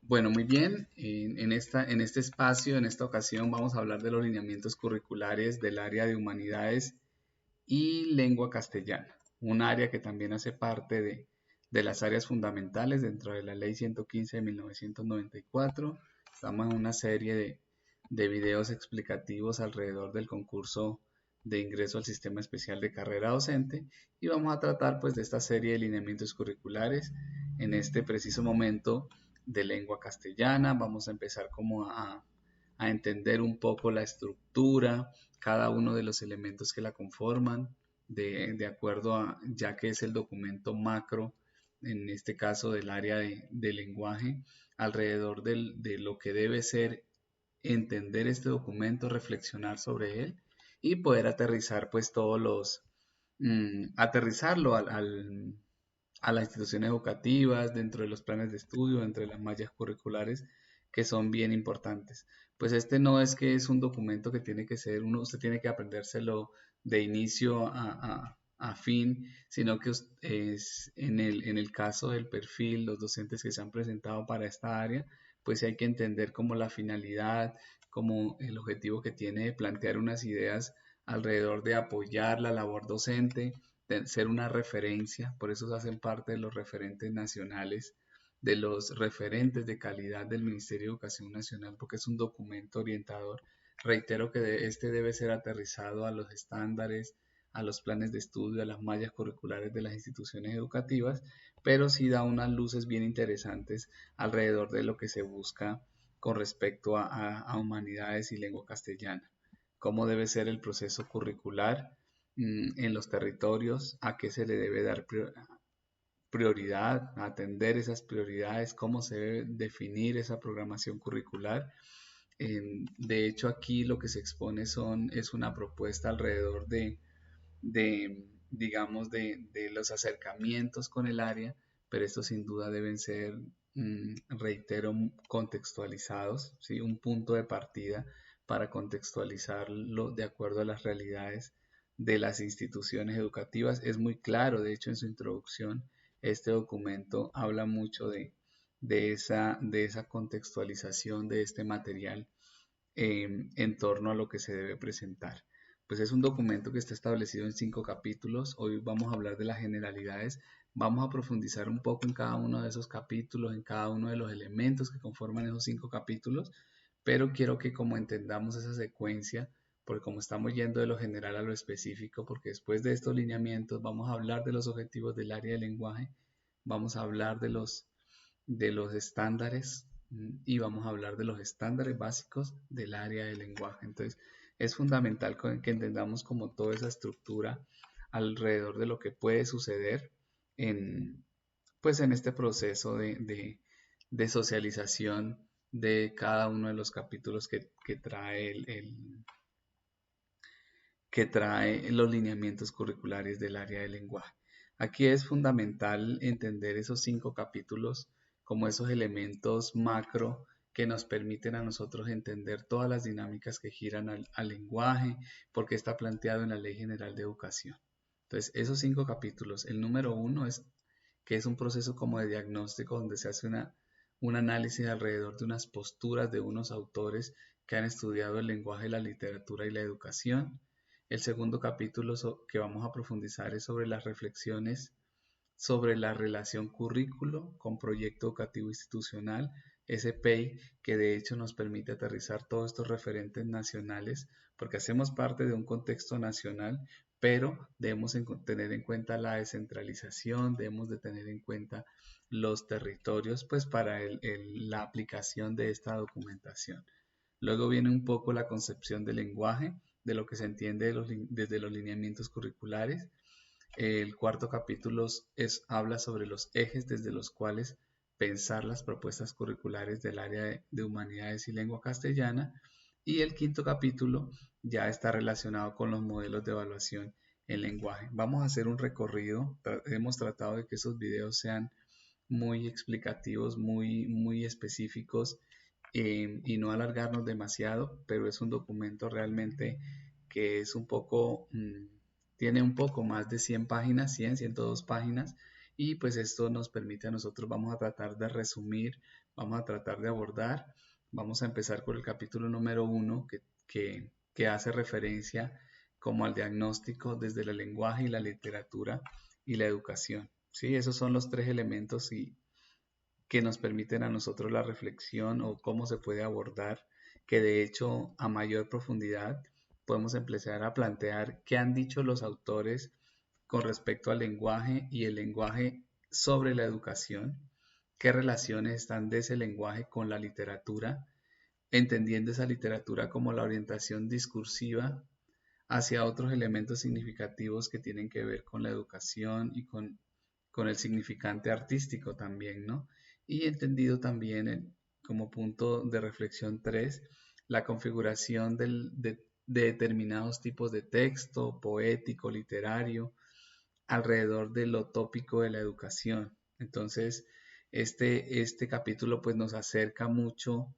Bueno, muy bien. En este espacio, en esta ocasión, vamos a hablar de los lineamientos curriculares del área de humanidades y lengua castellana, un área que también hace parte de las áreas fundamentales dentro de la Ley 115 de 1994. Estamos en una serie de videos explicativos alrededor del concurso de ingreso al Sistema Especial de Carrera Docente y vamos a tratar pues de esta serie de lineamientos curriculares en este preciso momento de lengua castellana. Vamos a empezar como a entender un poco la estructura, cada uno de los elementos que la conforman, de acuerdo a, ya que es el documento macro, en este caso del área de lenguaje, alrededor de lo que debe ser entender este documento, reflexionar sobre él y poder aterrizar pues todos aterrizarlo a las instituciones educativas, dentro de los planes de estudio, dentro de las mallas curriculares que son bien importantes. Pues este no es que es un documento que tiene que ser, usted tiene que aprendérselo de inicio a fin, sino que es en el caso del perfil, los docentes que se han presentado para esta área, pues hay que entender como la finalidad, como el objetivo que tiene de plantear unas ideas alrededor de apoyar la labor docente, de ser una referencia, por eso hacen parte de los referentes nacionales, de los referentes de calidad del Ministerio de Educación Nacional, porque es un documento orientador. Reitero que este debe ser aterrizado a los estándares, a los planes de estudio, a las mallas curriculares de las instituciones educativas, pero sí da unas luces bien interesantes alrededor de lo que se busca con respecto a humanidades y lengua castellana. Cómo debe ser el proceso curricular en los territorios, a qué se le debe dar prioridad, atender esas prioridades, cómo se debe definir esa programación curricular. De hecho, aquí lo que se expone es una propuesta alrededor digamos, de los acercamientos con el área, pero estos sin duda deben ser, reitero, contextualizados, ¿sí? Un punto de partida para contextualizarlo de acuerdo a las realidades de las instituciones educativas. Es muy claro, de hecho, en su introducción, este documento habla mucho de esa contextualización de este material en torno a lo que se debe presentar. Pues es un documento que está establecido en 5 capítulos. Hoy vamos a hablar de las generalidades. Vamos a profundizar un poco en cada uno de esos capítulos, en cada uno de los elementos que conforman esos 5 capítulos, pero quiero que como entendamos esa secuencia, porque como estamos yendo de lo general a lo específico, porque después de estos lineamientos vamos a hablar de los objetivos del área de lenguaje, vamos a hablar de los estándares y vamos a hablar de los estándares básicos del área de lenguaje. Entonces, es fundamental que entendamos como toda esa estructura alrededor de lo que puede suceder en, pues en este proceso de socialización de cada uno de los capítulos que trae que trae los lineamientos curriculares del área de lenguaje. Aquí es fundamental entender esos 5 capítulos como esos elementos macro que nos permiten a nosotros entender todas las dinámicas que giran al lenguaje, porque está planteado en la Ley General de Educación. Entonces, esos 5 capítulos, el número 1 es que es un proceso como de diagnóstico donde se hace un análisis alrededor de unas posturas de unos autores que han estudiado el lenguaje, la literatura y la educación. El segundo capítulo que vamos a profundizar es sobre las reflexiones sobre la relación currículo con proyecto educativo institucional, ese PEI que de hecho nos permite aterrizar todos estos referentes nacionales, porque hacemos parte de un contexto nacional, pero debemos tener en cuenta la descentralización, debemos de tener en cuenta los territorios, pues para la aplicación de esta documentación. Luego viene un poco la concepción del lenguaje, de lo que se entiende desde los lineamientos curriculares. El cuarto capítulo habla sobre los ejes desde los cuales pensar las propuestas curriculares del área de humanidades y lengua castellana. Y el quinto capítulo ya está relacionado con los modelos de evaluación en lenguaje. Vamos a hacer un recorrido. Hemos tratado de que esos videos sean muy explicativos, muy específicos y no alargarnos demasiado, pero es un documento realmente que es un poco, tiene un poco más de 100 páginas, 100, 102 páginas, y pues esto nos permite a nosotros, vamos a tratar de resumir vamos a tratar de abordar. Vamos a empezar con el capítulo número 1 que hace referencia como al diagnóstico desde el lenguaje y la literatura y la educación. ¿Sí? Esos son los tres elementos que nos permiten a nosotros la reflexión o cómo se puede abordar, que de hecho a mayor profundidad podemos empezar a plantear qué han dicho los autores con respecto al lenguaje y el lenguaje sobre la educación, qué relaciones están de ese lenguaje con la literatura, entendiendo esa literatura como la orientación discursiva hacia otros elementos significativos que tienen que ver con la educación y con el significante artístico también, ¿no? Y entendido también como punto de reflexión 3, la configuración de determinados tipos de texto, poético, literario, alrededor de lo tópico de la educación. Entonces, este capítulo pues nos acerca mucho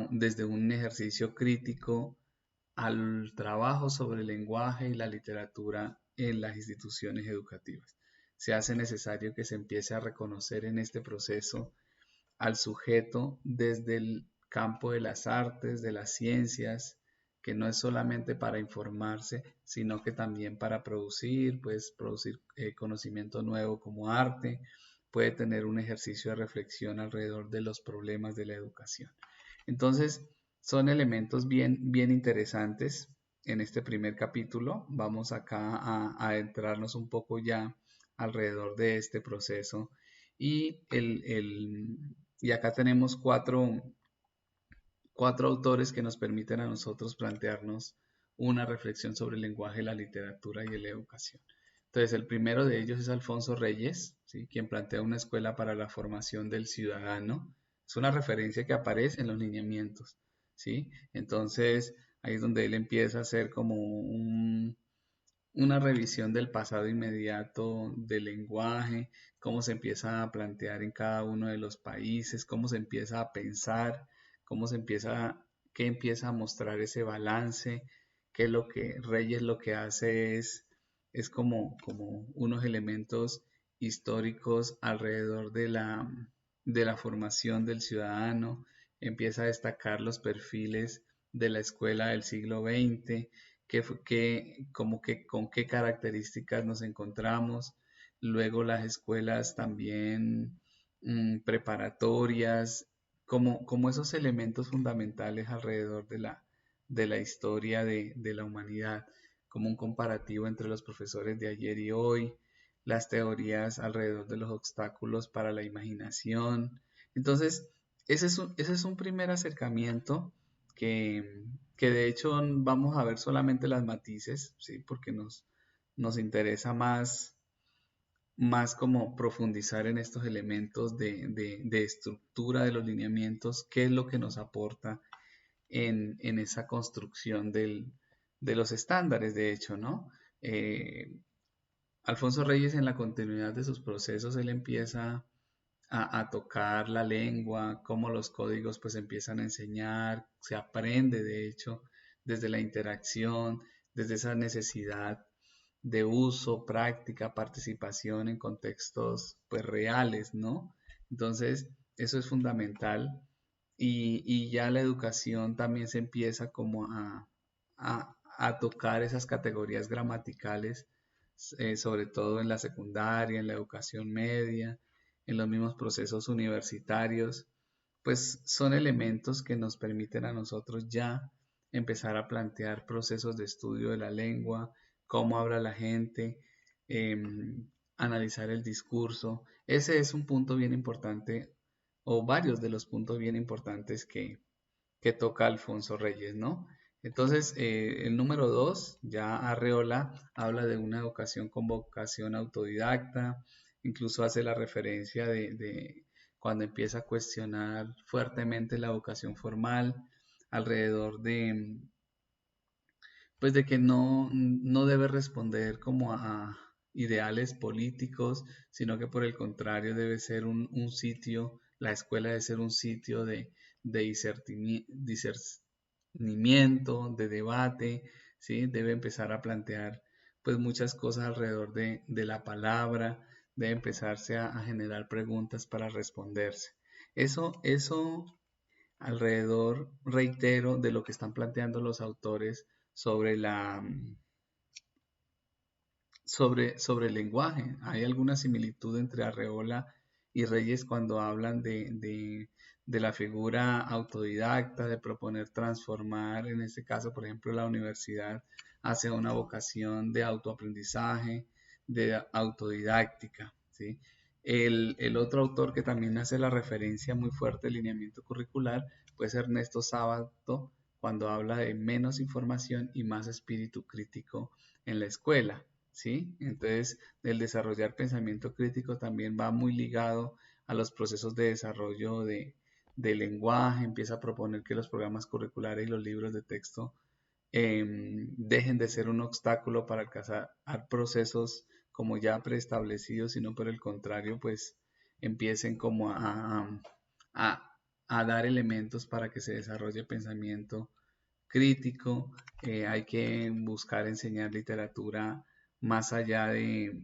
desde un ejercicio crítico al trabajo sobre el lenguaje y la literatura en las instituciones educativas. Se hace necesario que se empiece a reconocer en este proceso al sujeto desde el campo de las artes, de las ciencias, que no es solamente para informarse, sino que también para producir, pues producir conocimiento nuevo como arte, puede tener un ejercicio de reflexión alrededor de los problemas de la educación. Entonces, son elementos bien interesantes en este primer capítulo. Vamos acá a adentrarnos un poco ya alrededor de este proceso y acá tenemos cuatro autores que nos permiten a nosotros plantearnos una reflexión sobre el lenguaje, la literatura y la educación. Entonces, el primero de ellos es Alfonso Reyes, ¿sí? Quien plantea una escuela para la formación del ciudadano. Es una referencia que aparece en los lineamientos, ¿sí? Entonces, ahí es donde él empieza a hacer como una revisión del pasado inmediato del lenguaje, cómo se empieza a plantear en cada uno de los países, cómo se empieza a pensar, qué empieza a mostrar ese balance, qué es lo que Reyes lo que hace es como unos elementos históricos alrededor de la formación del ciudadano, empieza a destacar los perfiles de la escuela del siglo XX, como que con qué características nos encontramos, luego las escuelas también preparatorias, como esos elementos fundamentales alrededor de la historia de la humanidad, como un comparativo entre los profesores de ayer y hoy, las teorías alrededor de los obstáculos para la imaginación. Entonces, ese es un primer acercamiento que, que de hecho vamos a ver solamente las matices, ¿sí? Porque nos interesa más como profundizar en estos elementos de estructura de los lineamientos, qué es lo que nos aporta en esa construcción de los estándares, de hecho, ¿no? Eh, Alfonso Reyes en la continuidad de sus procesos, él empieza a tocar la lengua, cómo los códigos pues empiezan a enseñar, se aprende de hecho desde la interacción, desde esa necesidad de uso, práctica, participación en contextos pues reales, ¿no? Entonces, eso es fundamental y ya la educación también se empieza como a tocar esas categorías gramaticales, sobre todo en la secundaria, en la educación media, en los mismos procesos universitarios, pues son elementos que nos permiten a nosotros ya empezar a plantear procesos de estudio de la lengua, cómo habla la gente, analizar el discurso. Ese es un punto bien importante, o varios de los puntos bien importantes que toca Alfonso Reyes, ¿no? Entonces, el número 2, ya Arreola habla de una educación con vocación autodidacta, incluso hace la referencia de cuando empieza a cuestionar fuertemente la educación formal alrededor pues de que no debe responder como a ideales políticos, sino que por el contrario debe ser un sitio, la escuela debe ser un sitio de discernimiento, de debate, ¿sí? Debe empezar a plantear pues muchas cosas alrededor de la palabra, debe empezarse a generar preguntas para responderse. Eso alrededor, reitero, de lo que están planteando los autores sobre sobre el lenguaje. Hay alguna similitud entre Arreola y Reyes cuando hablan de la figura autodidacta, de proponer transformar, en este caso, por ejemplo, la universidad hacia una vocación de autoaprendizaje, de autodidáctica, ¿sí? El otro autor que también hace la referencia muy fuerte al lineamiento curricular, pues Ernesto Sábato, cuando habla de menos información y más espíritu crítico en la escuela. ¿Sí? Entonces, el desarrollar pensamiento crítico también va muy ligado a los procesos de desarrollo de lenguaje, empieza a proponer que los programas curriculares y los libros de texto dejen de ser un obstáculo para alcanzar procesos como ya preestablecidos, sino por el contrario, pues empiecen como a dar elementos para que se desarrolle pensamiento crítico. Hay que buscar enseñar literatura más allá de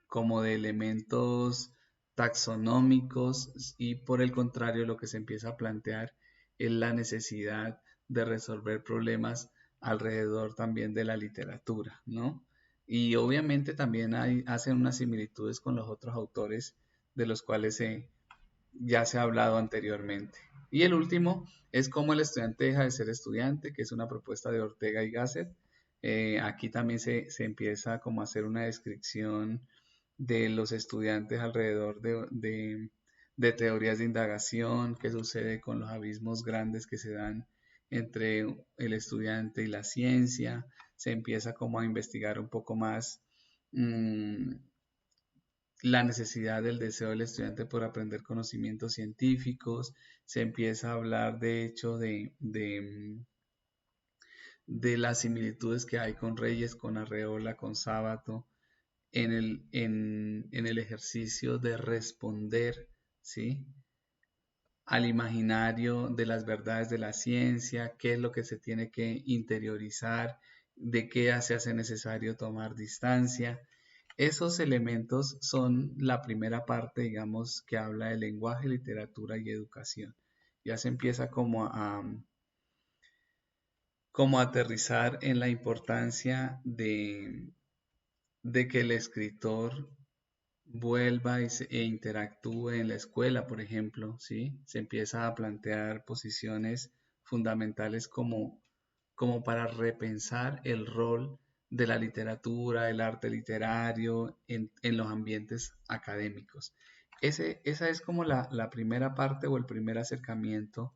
como de elementos taxonómicos, y por el contrario lo que se empieza a plantear es la necesidad de resolver problemas alrededor también de la literatura, ¿no? Y obviamente también hacen unas similitudes con los otros autores de los cuales ya se ha hablado anteriormente. Y el último es cómo el estudiante deja de ser estudiante, que es una propuesta de Ortega y Gasset. Aquí también se empieza como a hacer una descripción de los estudiantes alrededor de teorías de indagación, qué sucede con los abismos grandes que se dan entre el estudiante y la ciencia. Se empieza como a investigar un poco más la necesidad del deseo del estudiante por aprender conocimientos científicos. Se empieza a hablar de hecho de las similitudes que hay con Reyes, con Arreola, con Sábato, en el ejercicio de responder, ¿sí? Al imaginario de las verdades de la ciencia, qué es lo que se tiene que interiorizar, de qué se hace necesario tomar distancia. Esos elementos son la primera parte, digamos, que habla de lenguaje, literatura y educación. Ya se empieza como a aterrizar en la importancia de que el escritor vuelva e interactúe en la escuela, por ejemplo, ¿sí? Se empieza a plantear posiciones fundamentales como para repensar el rol de la literatura, el arte literario en los ambientes académicos. Esa es como la primera parte o el primer acercamiento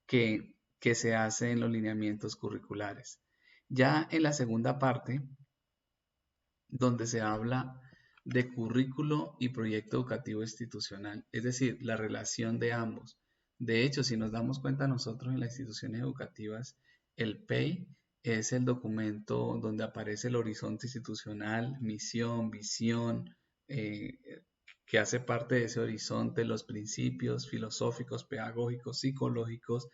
que se hace en los lineamientos curriculares. Ya en la segunda parte, donde se habla de currículo y proyecto educativo institucional, es decir, la relación de ambos. De hecho, si nos damos cuenta nosotros en las instituciones educativas, el PEI es el documento donde aparece el horizonte institucional, misión, visión, eh, que hace parte de ese horizonte, los principios filosóficos, pedagógicos, psicológicos,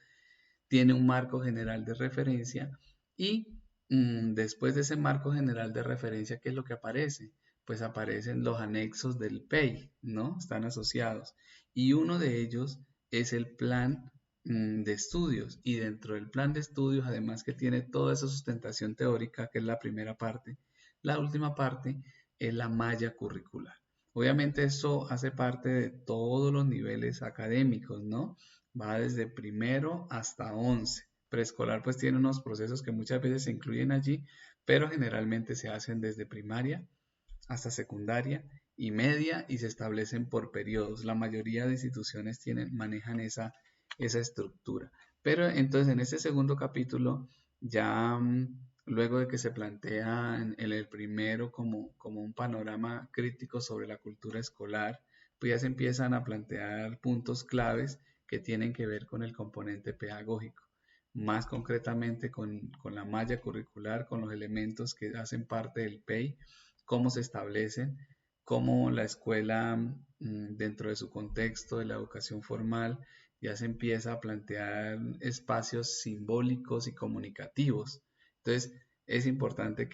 tiene un marco general de referencia y después de ese marco general de referencia, ¿qué es lo que aparece? Pues aparecen los anexos del PEI, ¿no? Están asociados. Y uno de ellos es el plan de estudios. Y dentro del plan de estudios, además que tiene toda esa sustentación teórica, que es la primera parte, la última parte es la malla curricular. Obviamente eso hace parte de todos los niveles académicos, ¿no? Va desde primero hasta 11. Preescolar pues tiene unos procesos que muchas veces se incluyen allí, pero generalmente se hacen desde primaria hasta secundaria y media y se establecen por periodos. La mayoría de instituciones manejan esa estructura. Pero entonces en este segundo capítulo, ya luego de que se plantea en el primero como un panorama crítico sobre la cultura escolar, pues ya se empiezan a plantear puntos claves que tienen que ver con el componente pedagógico, más concretamente con la malla curricular, con los elementos que hacen parte del PEI, cómo se establecen, cómo la escuela dentro de su contexto de la educación formal ya se empieza a plantear espacios simbólicos y comunicativos. Entonces, es importante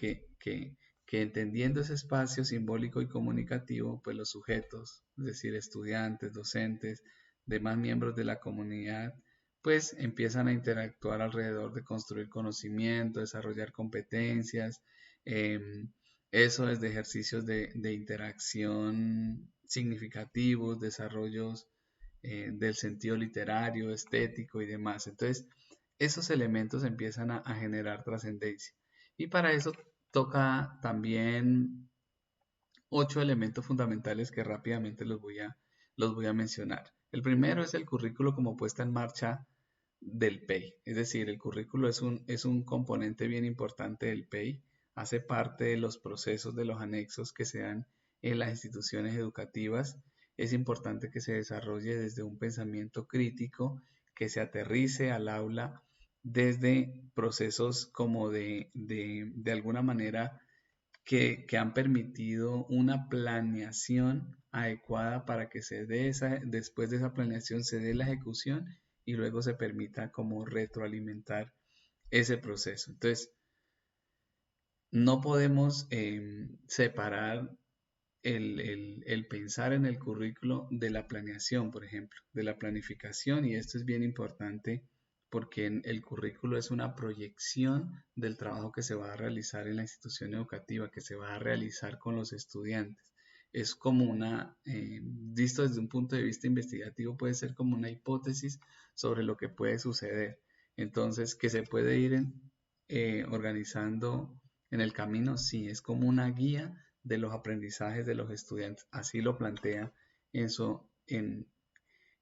que entendiendo ese espacio simbólico y comunicativo, pues los sujetos, es decir, estudiantes, docentes, demás miembros de la comunidad, pues empiezan a interactuar alrededor de construir conocimiento, desarrollar competencias, eso es de ejercicios de interacción significativos, desarrollos del sentido literario, estético y demás. Entonces, esos elementos empiezan a generar trascendencia. Y para eso toca también 8 elementos fundamentales que rápidamente los voy a mencionar. El primero es el currículo como puesta en marcha del PEI, es decir, el currículo es un componente bien importante del PEI, hace parte de los procesos de los anexos que se dan en las instituciones educativas. Es importante que se desarrolle desde un pensamiento crítico, que se aterrice al aula desde procesos como de alguna manera que han permitido una planeación adecuada para que se dé después de esa planeación se dé la ejecución y luego se permita como retroalimentar ese proceso. Entonces, no podemos separar el pensar en el currículo de la planeación, por ejemplo, de la planificación, y esto es bien importante porque el currículo es una proyección del trabajo que se va a realizar en la institución educativa, que se va a realizar con los estudiantes. Es como visto desde un punto de vista investigativo, puede ser como una hipótesis sobre lo que puede suceder. Entonces, que se puede ir organizando en el camino, sí, es como una guía de los aprendizajes de los estudiantes. Así lo plantea eso en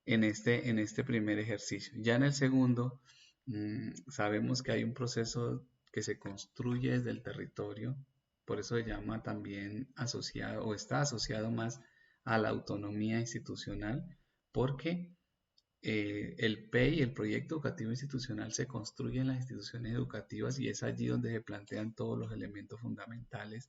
este primer ejercicio. Ya en el segundo, sabemos que hay un proceso que se construye desde el territorio, por eso se llama también asociado o está asociado más a la autonomía institucional, porque el PEI, el Proyecto Educativo Institucional, se construye en las instituciones educativas y es allí donde se plantean todos los elementos fundamentales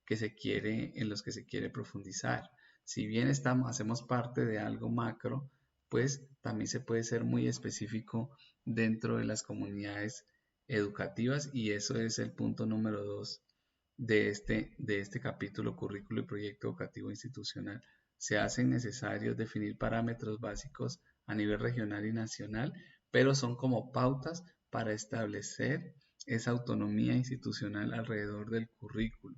en los que se quiere profundizar. Si bien hacemos parte de algo macro, pues también se puede ser muy específico dentro de las comunidades educativas y eso es el punto número 2 de este capítulo currículo y proyecto educativo institucional. Se hacen necesarios definir parámetros básicos a nivel regional y nacional, pero son como pautas para establecer esa autonomía institucional alrededor del currículo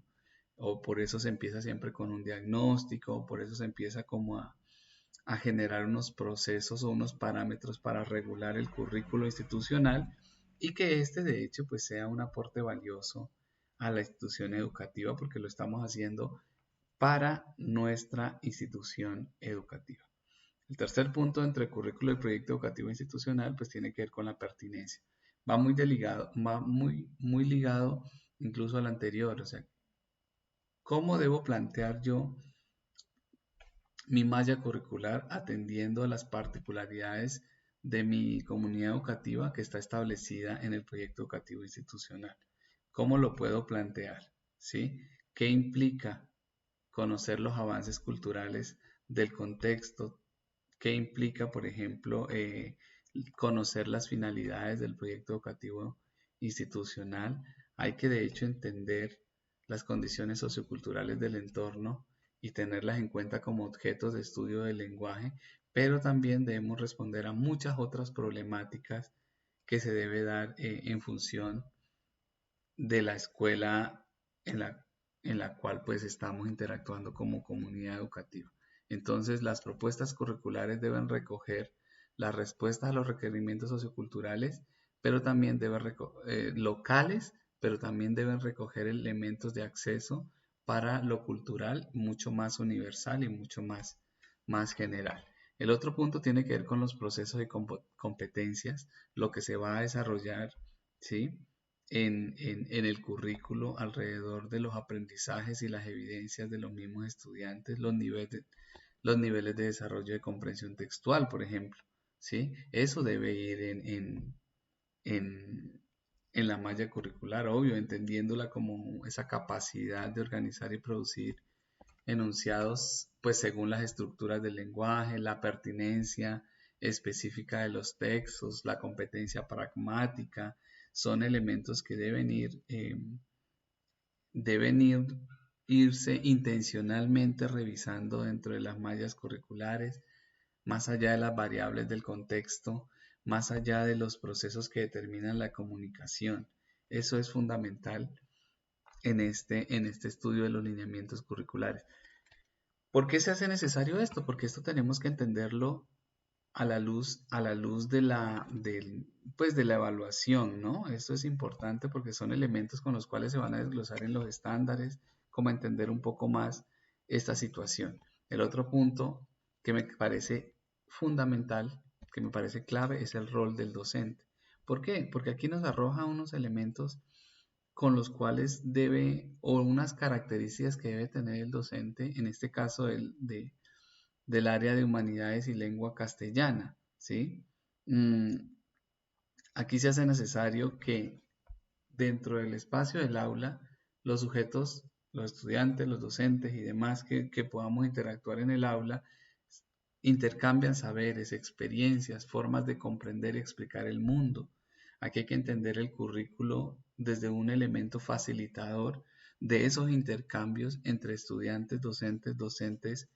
o por eso se empieza siempre con un diagnóstico, por eso se empieza como a generar unos procesos o unos parámetros para regular el currículo institucional y que este de hecho pues sea un aporte valioso a la institución educativa porque lo estamos haciendo para nuestra institución educativa. El tercer punto entre currículo y proyecto educativo institucional pues tiene que ver con la pertinencia. Va muy ligado incluso al anterior, o sea, ¿cómo debo plantear yo mi malla curricular atendiendo a las particularidades de mi comunidad educativa que está establecida en el proyecto educativo institucional? ¿Cómo lo puedo plantear? ¿Sí? ¿Qué implica conocer los avances culturales del contexto? ¿Qué implica, por ejemplo, conocer las finalidades del proyecto educativo institucional? Hay que, de hecho, entender las condiciones socioculturales del entorno y tenerlas en cuenta como objetos de estudio del lenguaje, pero también debemos responder a muchas otras problemáticas que se debe dar en función de la escuela en la cual pues estamos interactuando como comunidad educativa. Entonces las propuestas curriculares deben recoger las respuestas a los requerimientos socioculturales, pero también locales, pero también deben recoger elementos de acceso para lo cultural mucho más universal y mucho más general. El otro punto tiene que ver con los procesos y competencias, lo que se va a desarrollar, ¿sí? En el currículo alrededor de los aprendizajes y las evidencias de los mismos estudiantes, los niveles de desarrollo de comprensión textual, por ejemplo, ¿sí? Eso debe ir en la malla curricular, obvio, entendiéndola como esa capacidad de organizar y producir enunciados, pues según las estructuras del lenguaje, la pertinencia específica de los textos, la competencia pragmática, son elementos que deben ir deben irse intencionalmente revisando dentro de las mallas curriculares, más allá de las variables del contexto, más allá de los procesos que determinan la comunicación. Eso es fundamental en este estudio de los lineamientos curriculares. ¿Por qué se hace necesario esto? Porque esto tenemos que entenderlo a la luz de pues de la evaluación, ¿no? Esto es importante porque son elementos con los cuales se van a desglosar en los estándares, como entender un poco más esta situación. El otro punto que me parece fundamental, que me parece clave, es el rol del docente. ¿Por qué? Porque aquí nos arroja unos elementos con los cuales debe, o unas características que debe tener el docente, en este caso del área de humanidades y lengua castellana, ¿sí? Mm, Aquí se hace necesario que dentro del espacio del aula, los sujetos, los estudiantes, los docentes y demás que podamos interactuar en el aula, intercambian saberes, experiencias, formas de comprender y explicar el mundo. Aquí hay que entender el currículo desde un elemento facilitador de esos intercambios entre estudiantes, docentes,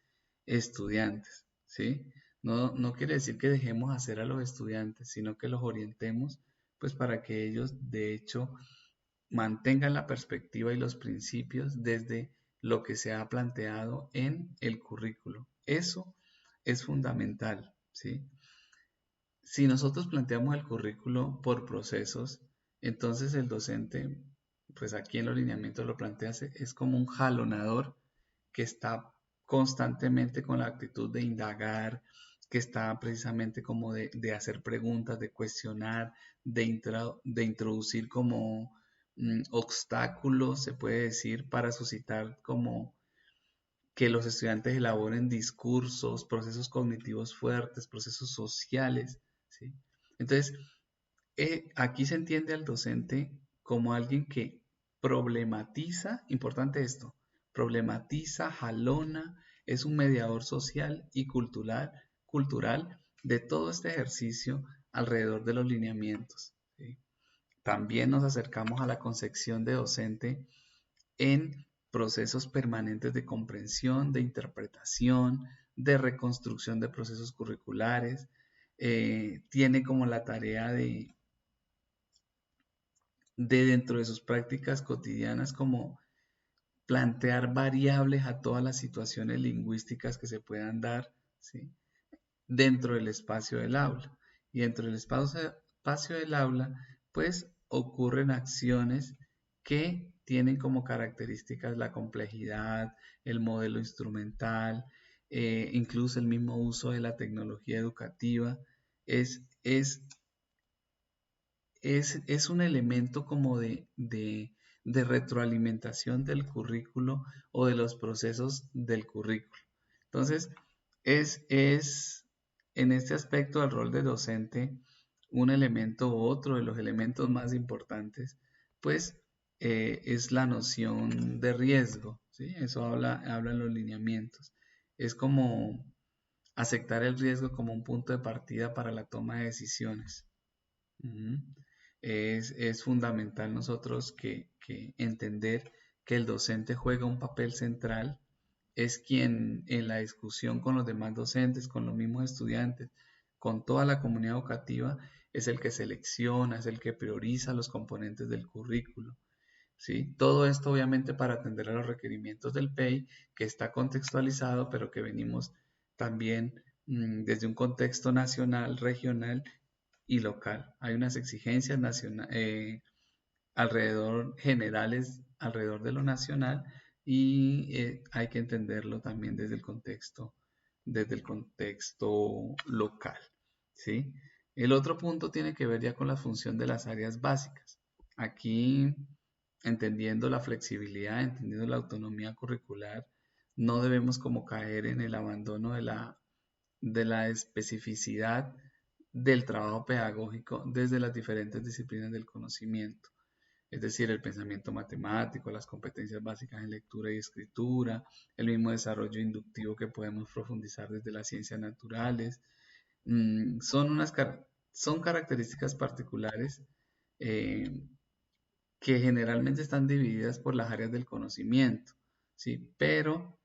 estudiantes, ¿sí? No quiere decir que dejemos hacer a los estudiantes, sino que los orientemos, pues para que ellos, de hecho, mantengan la perspectiva y los principios desde lo que se ha planteado en el currículo. Eso es fundamental, ¿sí? Si nosotros planteamos el currículo por procesos, entonces el docente, pues aquí en los lineamientos lo plantea, es como un jalonador que está constantemente con la actitud de indagar, que está precisamente como de hacer preguntas, de cuestionar, de introducir como obstáculos, se puede decir, para suscitar como que los estudiantes elaboren discursos, procesos cognitivos fuertes, procesos sociales, ¿sí? Entonces, aquí se entiende al docente como alguien que problematiza, importante esto, problematiza, jalona, es un mediador social y cultural de todo este ejercicio alrededor de los lineamientos, ¿sí? También nos acercamos a la concepción de docente en procesos permanentes de comprensión, de interpretación, de reconstrucción de procesos curriculares. Tiene como la tarea de dentro de sus prácticas cotidianas como plantear variables a todas las situaciones lingüísticas que se puedan dar, ¿sí? Dentro del espacio del aula. Y dentro del espacio del aula, pues ocurren acciones que tienen como características la complejidad, el modelo instrumental, incluso el mismo uso de la tecnología educativa. Es un elemento como de retroalimentación del currículo o de los procesos del currículo. Entonces, es en este aspecto el rol de docente un elemento u otro de los elementos más importantes, pues es la noción de riesgo, ¿sí? Eso habla en los lineamientos. Es como aceptar el riesgo como un punto de partida para la toma de decisiones. Ujú. Es fundamental nosotros que entender que el docente juega un papel central, es quien en la discusión con los demás docentes, con los mismos estudiantes, con toda la comunidad educativa, es el que selecciona, es el que prioriza los componentes del currículo, ¿sí? Todo esto obviamente para atender a los requerimientos del PEI, que está contextualizado, pero que venimos también desde un contexto nacional, regional y local. Hay unas exigencias generales alrededor de lo nacional y hay que entenderlo también desde el contexto local, ¿sí? El otro punto tiene que ver ya con la función de las áreas básicas. Aquí, entendiendo la flexibilidad, entendiendo la autonomía curricular, no debemos como caer en el abandono de la especificidad del trabajo pedagógico desde las diferentes disciplinas del conocimiento, es decir, el pensamiento matemático, las competencias básicas en lectura y escritura, el mismo desarrollo inductivo que podemos profundizar desde las ciencias naturales. Son características particulares eh, que generalmente están divididas por las áreas del conocimiento, ¿sí? Pero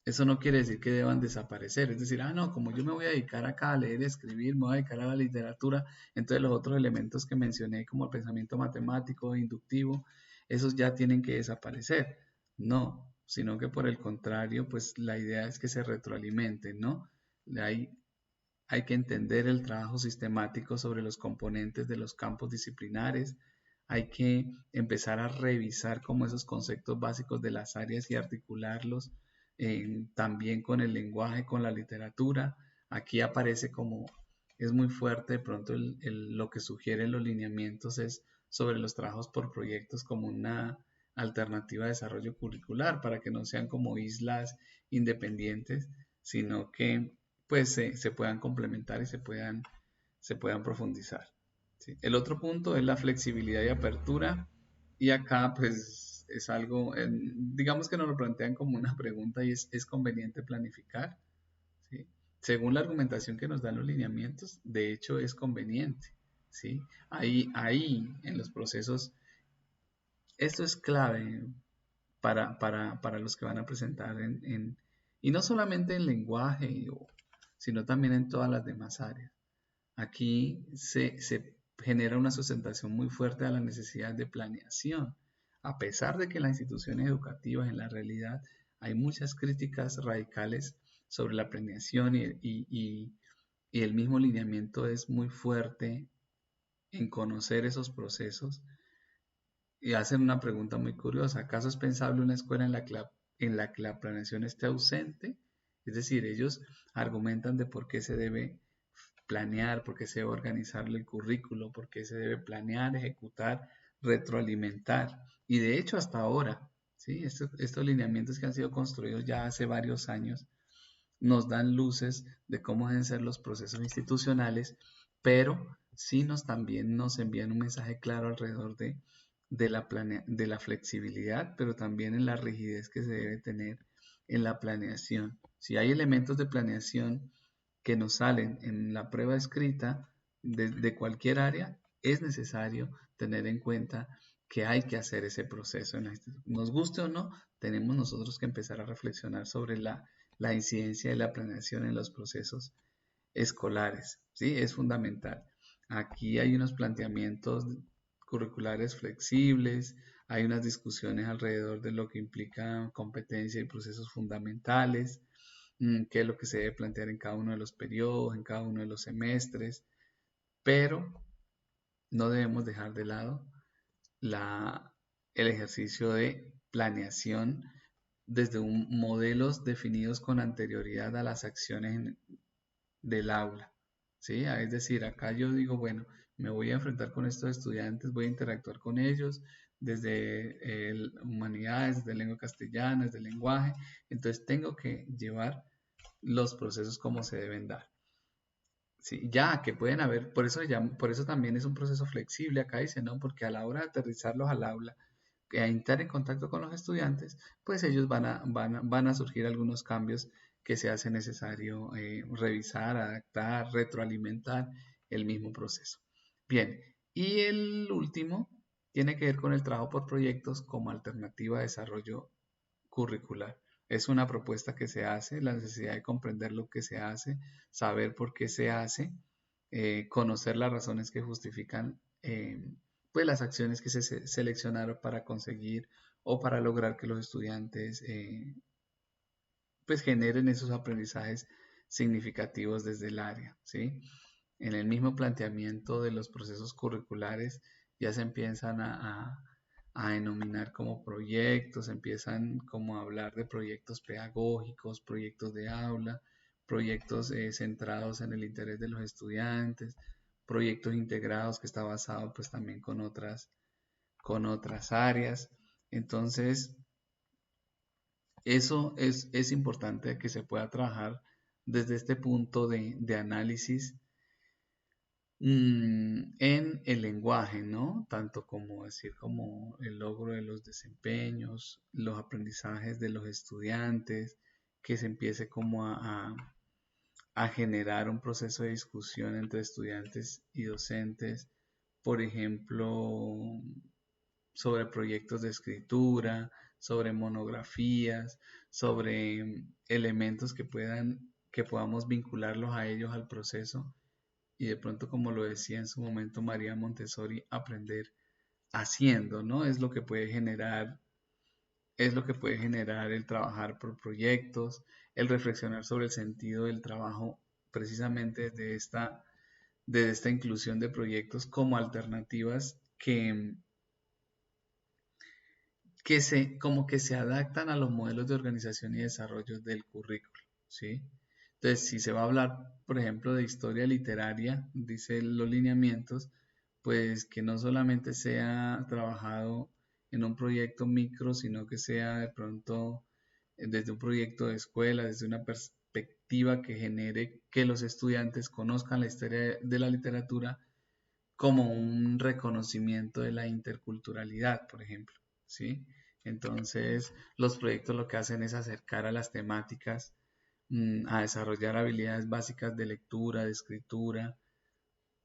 eso no quiere decir que deban desaparecer. Es decir, no, como yo me voy a dedicar acá a leer y escribir, me voy a dedicar a la literatura, entonces los otros elementos que mencioné, como el pensamiento matemático, inductivo, esos ya tienen que desaparecer. No, sino que por el contrario, pues la idea es que se retroalimenten, ¿no? Hay, hay que entender el trabajo sistemático sobre los componentes de los campos disciplinares. Hay que empezar a revisar como esos conceptos básicos de las áreas y articularlos también con el lenguaje, con la literatura. Aquí aparece como, es muy fuerte de pronto lo que sugieren los lineamientos es sobre los trabajos por proyectos como una alternativa de desarrollo curricular para que no sean como islas independientes, sino que pues se puedan complementar y se puedan profundizar. ¿Sí? El otro punto es la flexibilidad y apertura. Y acá pues es algo, digamos que nos lo plantean como una pregunta y es conveniente planificar. ¿Sí? Según la argumentación que nos dan los lineamientos, de hecho es conveniente. ¿Sí? Ahí en los procesos, esto es clave para los que van a presentar y no solamente en lenguaje, sino también en todas las demás áreas. Aquí se genera una sustentación muy fuerte a la necesidad de planeación, a pesar de que en las instituciones educativas en la realidad hay muchas críticas radicales sobre la planeación y el mismo lineamiento es muy fuerte en conocer esos procesos y hacen una pregunta muy curiosa. ¿Acaso es pensable una escuela en la que la planeación esté ausente? Es decir, ellos argumentan de por qué se debe planear, por qué se debe organizar el currículo, por qué se debe planear, ejecutar, retroalimentar. Y de hecho hasta ahora, ¿sí? Estos lineamientos que han sido construidos ya hace varios años nos dan luces de cómo deben ser los procesos institucionales, pero sí también nos envían un mensaje claro alrededor de la flexibilidad, pero también en la rigidez que se debe tener en la planeación. Si hay elementos de planeación que nos salen en la prueba escrita de cualquier área, es necesario tener en cuenta que hay que hacer ese proceso. Nos guste o no, tenemos nosotros que empezar a reflexionar sobre la incidencia de la planeación en los procesos escolares. ¿Sí? Es fundamental. Aquí hay unos planteamientos curriculares flexibles, hay unas discusiones alrededor de lo que implica competencia y procesos fundamentales, qué es lo que se debe plantear en cada uno de los periodos, en cada uno de los semestres, pero no debemos dejar de lado la, el ejercicio de planeación desde modelos definidos con anterioridad a las acciones del aula. ¿Sí? Es decir, acá yo digo, bueno, me voy a enfrentar con estos estudiantes, voy a interactuar con ellos desde humanidades, desde lengua castellana, desde lenguaje, entonces tengo que llevar los procesos como se deben dar. Sí, ya que pueden haber, por eso también es un proceso flexible, acá dice, ¿no? Porque a la hora de aterrizarlos al aula, a entrar en contacto con los estudiantes, pues ellos van a surgir algunos cambios que se hace necesario revisar, adaptar, retroalimentar el mismo proceso. Bien, y el último tiene que ver con el trabajo por proyectos como alternativa de desarrollo curricular. Es una propuesta que se hace, la necesidad de comprender lo que se hace, saber por qué se hace, conocer las razones que justifican pues las acciones que se seleccionaron para conseguir o para lograr que los estudiantes pues generen esos aprendizajes significativos desde el área, ¿sí? En el mismo planteamiento de los procesos curriculares ya se empiezan a denominar como proyectos, empiezan como a hablar de proyectos pedagógicos, proyectos de aula, proyectos centrados en el interés de los estudiantes, proyectos integrados que está basado pues también con otras áreas. Entonces, eso es importante que se pueda trabajar desde este punto de análisis en el lenguaje, ¿no? Tanto como decir como el logro de los desempeños, los aprendizajes de los estudiantes, que se empiece como a generar un proceso de discusión entre estudiantes y docentes por ejemplo, sobre proyectos de escritura, sobre monografías, sobre elementos que podamos vincularlos a ellos al proceso y de pronto, como lo decía en su momento María Montessori, aprender haciendo, ¿no? Es lo que puede generar el trabajar por proyectos, el reflexionar sobre el sentido del trabajo precisamente desde esta inclusión de proyectos como alternativas como que se adaptan a los modelos de organización y desarrollo del currículo, ¿sí? Entonces, si se va a hablar, por ejemplo, de historia literaria, dice los lineamientos, pues que no solamente sea trabajado en un proyecto micro, sino que sea de pronto desde un proyecto de escuela, desde una perspectiva que genere que los estudiantes conozcan la historia de la literatura como un reconocimiento de la interculturalidad, por ejemplo, ¿sí? Entonces, los proyectos lo que hacen es acercar a las temáticas, a desarrollar habilidades básicas de lectura, de escritura.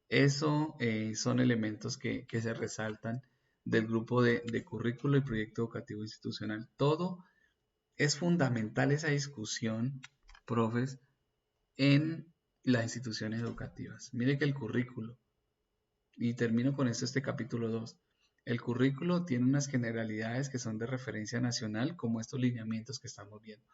Eso son elementos que se resaltan del grupo de currículo y proyecto educativo institucional. Todo es fundamental esa discusión, profes, en las instituciones educativas. Mire que el currículo, y termino con esto este capítulo 2. El currículo tiene unas generalidades que son de referencia nacional, como estos lineamientos que estamos viendo,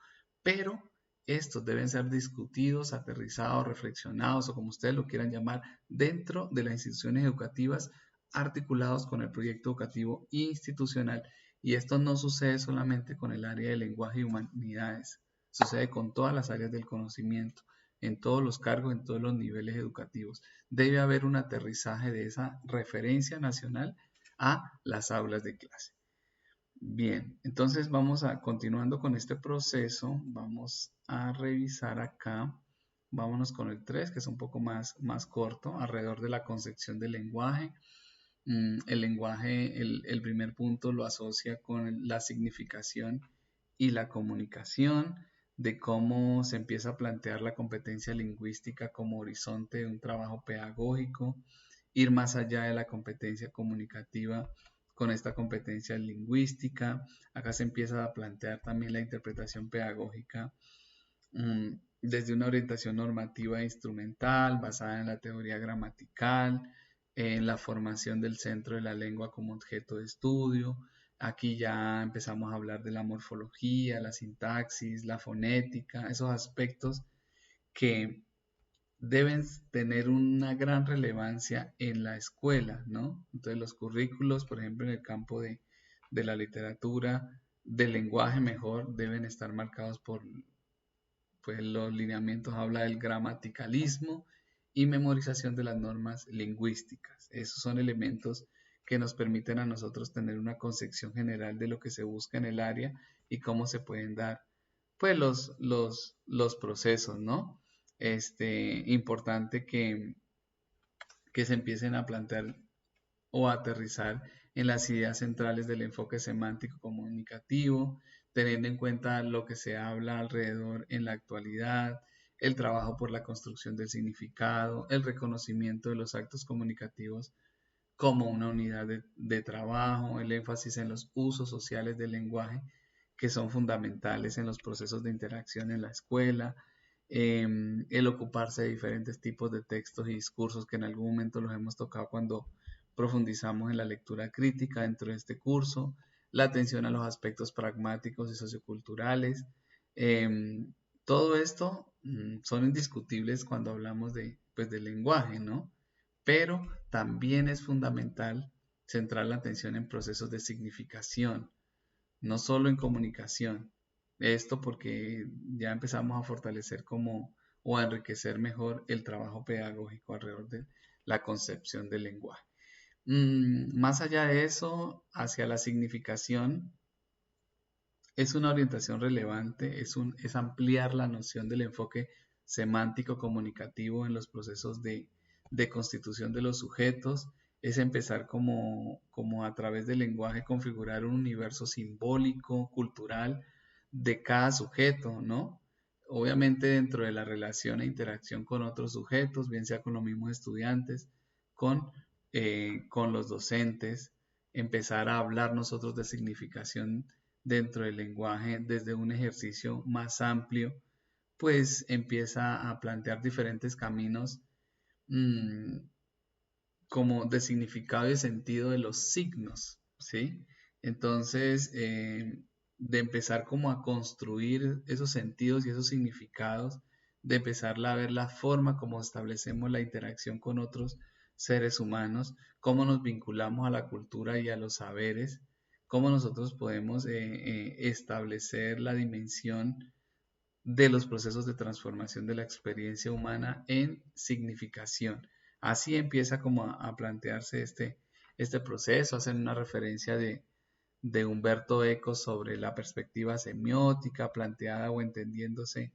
pero estos deben ser discutidos, aterrizados, reflexionados o como ustedes lo quieran llamar, dentro de las instituciones educativas, articulados con el proyecto educativo institucional. Y esto no sucede solamente con el área de lenguaje y humanidades, sucede con todas las áreas del conocimiento, en todos los cargos, en todos los niveles educativos. Debe haber un aterrizaje de esa referencia nacional a las aulas de clase. Bien, entonces vamos a continuando con este proceso, vamos a revisar acá, vámonos con el 3, que es un poco más corto, alrededor de la concepción del lenguaje. El lenguaje, el primer punto lo asocia con la significación y la comunicación, de cómo se empieza a plantear la competencia lingüística como horizonte de un trabajo pedagógico, ir más allá de la competencia comunicativa con esta competencia lingüística. Acá se empieza a plantear también la interpretación pedagógica desde una orientación normativa e instrumental basada en la teoría gramatical, en la formación del centro de la lengua como objeto de estudio. Aquí ya empezamos a hablar de la morfología, la sintaxis, la fonética, esos aspectos que deben tener una gran relevancia en la escuela, ¿no? Entonces los currículos, por ejemplo, en el campo de la literatura, del lenguaje mejor, deben estar marcados por, pues los lineamientos habla del gramaticalismo y memorización de las normas lingüísticas. Esos son elementos que nos permiten a nosotros tener una concepción general de lo que se busca en el área y cómo se pueden dar pues los procesos, ¿no? Importante que se empiecen a plantear o aterrizar en las ideas centrales del enfoque semántico comunicativo, teniendo en cuenta lo que se habla alrededor en la actualidad, el trabajo por la construcción del significado, el reconocimiento de los actos comunicativos como una unidad de trabajo, el énfasis en los usos sociales del lenguaje que son fundamentales en los procesos de interacción en la escuela, el ocuparse de diferentes tipos de textos y discursos que en algún momento los hemos tocado cuando profundizamos en la lectura crítica dentro de este curso, la atención a los aspectos pragmáticos y socioculturales. Todo esto son indiscutibles cuando hablamos pues, del lenguaje, ¿no? Pero también es fundamental centrar la atención en procesos de significación, no solo en comunicación. Esto porque ya empezamos a fortalecer como o a enriquecer mejor el trabajo pedagógico alrededor de la concepción del lenguaje. Más allá de eso, hacia la significación, es una orientación relevante, es ampliar la noción del enfoque semántico comunicativo en los procesos de constitución de los sujetos, es empezar como a través del lenguaje configurar un universo simbólico, cultural de cada sujeto, ¿no? Obviamente dentro de la relación e interacción con otros sujetos, bien sea con los mismos estudiantes, con con los docentes, empezar a hablar nosotros de significación dentro del lenguaje desde un ejercicio más amplio, pues empieza a plantear diferentes caminos mmm, como de significado y sentido de los signos, ¿sí? Entonces, de empezar como a construir esos sentidos y esos significados, de empezar a ver la forma como establecemos la interacción con otros seres humanos, cómo nos vinculamos a la cultura y a los saberes, cómo nosotros podemos establecer la dimensión de los procesos de transformación de la experiencia humana en significación. Así empieza como a plantearse este proceso, hacen una referencia de Humberto Eco sobre la perspectiva semiótica planteada o entendiéndose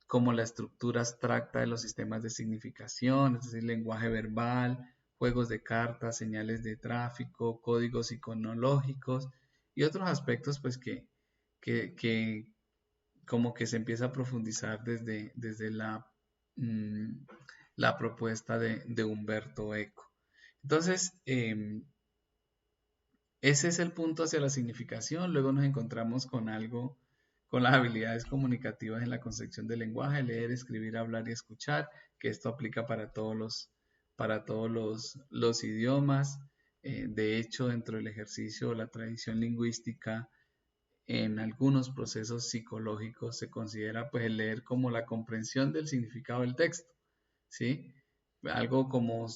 como la estructura abstracta de los sistemas de significación, es decir, lenguaje verbal, juegos de cartas, señales de tráfico, códigos iconológicos y otros aspectos pues que como que se empieza a profundizar desde mm, la propuesta de Humberto Eco. Entonces, ese es el punto hacia la significación. Luego nos encontramos con algo, con las habilidades comunicativas en la concepción del lenguaje, leer, escribir, hablar y escuchar, que esto aplica para todos los idiomas. De hecho, dentro del ejercicio o la tradición lingüística, en algunos procesos psicológicos se considera pues el leer como la comprensión del significado del texto, ¿sí? Algo como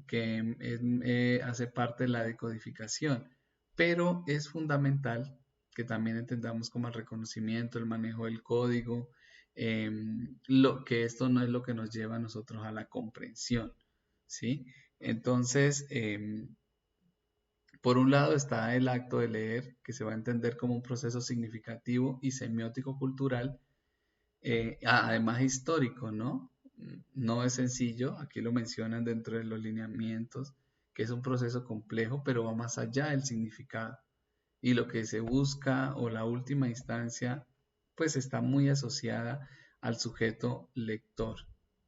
que hace parte de la decodificación, pero es fundamental que también entendamos como el reconocimiento, el manejo del código, lo que esto no es lo que nos lleva a nosotros a la comprensión, ¿sí? Entonces, por un lado está el acto de leer, que se va a entender como un proceso significativo y semiótico cultural, además histórico, ¿no? No es sencillo, aquí lo mencionan dentro de los lineamientos, que es un proceso complejo, pero va más allá del significado. Y lo que se busca o la última instancia, pues está muy asociada al sujeto lector.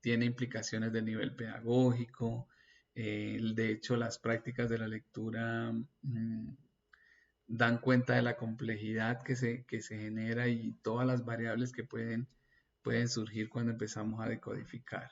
Tiene implicaciones de nivel pedagógico, de hecho las prácticas de la lectura dan cuenta de la complejidad que se genera y todas las variables que pueden surgir cuando empezamos a decodificar.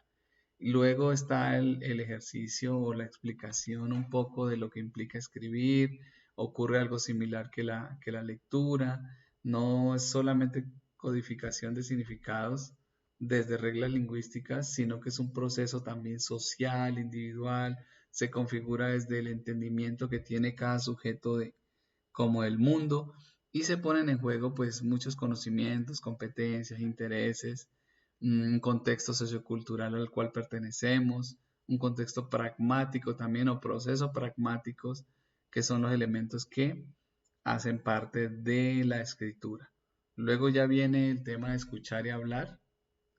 Luego está el ejercicio o la explicación un poco de lo que implica escribir. Ocurre algo similar que la lectura. No es solamente codificación de significados desde reglas lingüísticas, sino que es un proceso también social, individual. Se configura desde el entendimiento que tiene cada sujeto de como el mundo y se ponen en juego pues muchos conocimientos, competencias, intereses, un contexto sociocultural al cual pertenecemos, un contexto pragmático también o procesos pragmáticos que son los elementos que hacen parte de la escritura. Luego ya viene el tema de escuchar y hablar,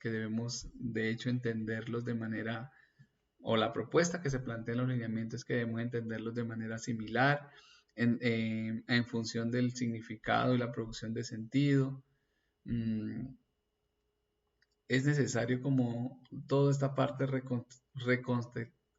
que debemos de hecho entenderlos de manera, o la propuesta que se plantea en los lineamientos es que debemos entenderlos de manera similar, en función del significado y la producción de sentido. Mm, es necesario como toda esta parte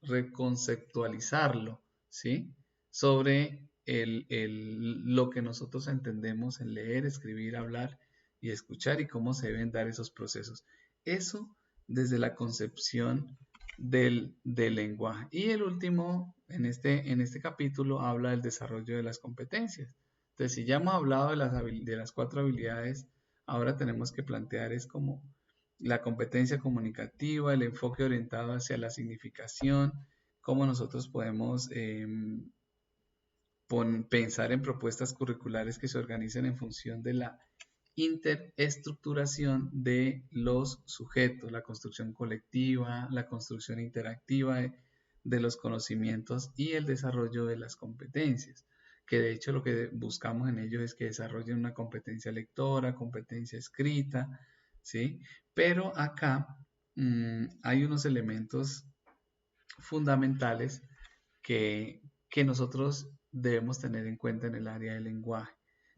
reconceptualizarlo, ¿sí? Sobre lo que nosotros entendemos en leer, escribir, hablar y escuchar y cómo se deben dar esos procesos. Eso desde la concepción del lenguaje. Y el último, en este capítulo, habla del desarrollo de las competencias. Entonces, si ya hemos hablado de las 4 habilidades, ahora tenemos que plantear es como la competencia comunicativa, el enfoque orientado hacia la significación, cómo nosotros podemos pensar en propuestas curriculares que se organicen en función de la interestructuración de los sujetos, la construcción colectiva, la construcción interactiva de los conocimientos y el desarrollo de las competencias, que de hecho lo que buscamos en ellos es que desarrollen una competencia lectora, competencia escrita, ¿sí? Pero acá hay unos elementos fundamentales que nosotros debemos tener en cuenta en el área del lenguaje.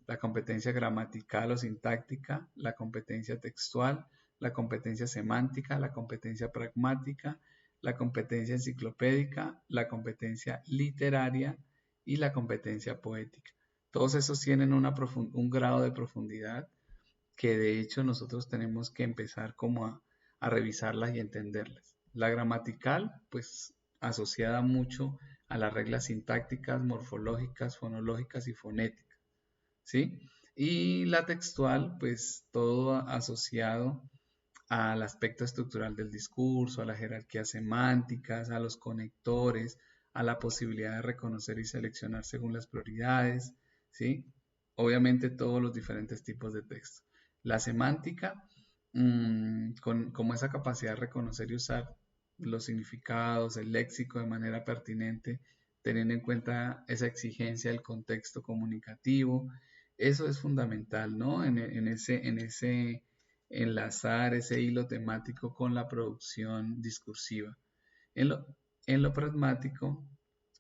La competencia gramatical o sintáctica, la competencia textual, la competencia semántica, la competencia pragmática, la competencia enciclopédica, la competencia literaria y la competencia poética. Todos esos tienen un grado de profundidad que de hecho nosotros tenemos que empezar como a revisarlas y entenderlas. La gramatical, pues asociada mucho a las reglas sintácticas, morfológicas, fonológicas y fonéticas, ¿sí? Y la textual, pues todo asociado al aspecto estructural del discurso, a las jerarquías semánticas, a los conectores, a la posibilidad de reconocer y seleccionar según las prioridades, ¿sí? Obviamente todos los diferentes tipos de texto. La semántica, como esa capacidad de reconocer y usar los significados, el léxico de manera pertinente, teniendo en cuenta esa exigencia del contexto comunicativo, eso es fundamental, ¿no? En ese enlazar ese hilo temático con la producción discursiva. En lo, en lo pragmático,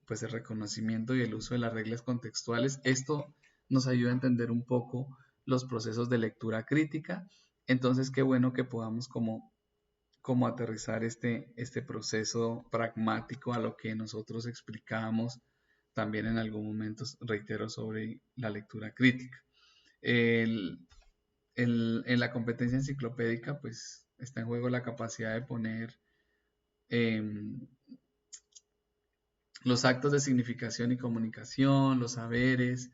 pues el reconocimiento y el uso de las reglas contextuales, esto nos ayuda a entender un poco los procesos de lectura crítica. Entonces, qué bueno que podamos como aterrizar este proceso pragmático a lo que nosotros explicamos también en algún momento, reitero, sobre la lectura crítica. El, en la competencia enciclopédica, pues está en juego la capacidad de poner eh, los actos de significación y comunicación, los saberes,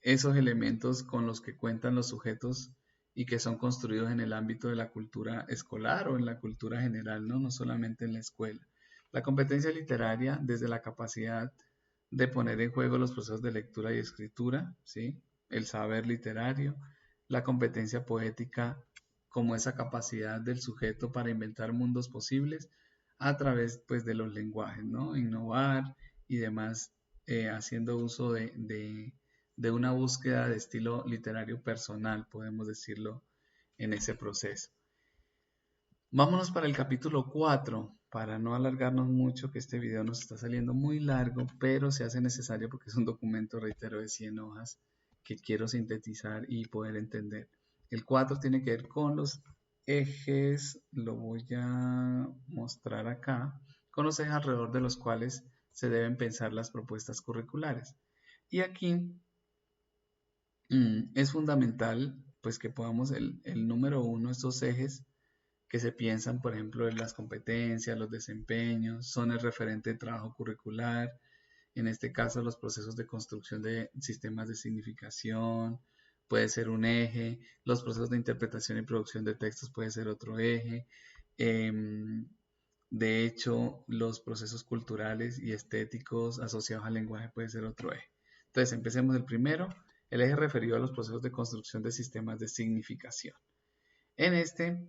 esos elementos con los que cuentan los sujetos y que son construidos en el ámbito de la cultura escolar o en la cultura general, ¿no? No solamente en la escuela. La competencia literaria, desde la capacidad de poner en juego los procesos de lectura y escritura, ¿sí? El saber literario, la competencia poética como esa capacidad del sujeto para inventar mundos posibles a través pues, de los lenguajes, ¿no? Innovar y demás, haciendo uso de una búsqueda de estilo literario personal, podemos decirlo, en ese proceso. Vámonos para el capítulo 4, para no alargarnos mucho, que este video nos está saliendo muy largo, pero se hace necesario porque es un documento, reitero, de 100 hojas que quiero sintetizar y poder entender. El 4 tiene que ver con los ejes, lo voy a mostrar acá, con los ejes alrededor de los cuales se deben pensar las propuestas curriculares. Y aquí es fundamental pues que podamos el número 1, estos ejes que se piensan, por ejemplo, en las competencias, los desempeños, son el referente de trabajo curricular, en este caso los procesos de construcción de sistemas de significación, puede ser un eje, los procesos de interpretación y producción de textos puede ser otro eje, de hecho los procesos culturales y estéticos asociados al lenguaje puede ser otro eje. Entonces empecemos el primero, el eje referido a los procesos de construcción de sistemas de significación. En este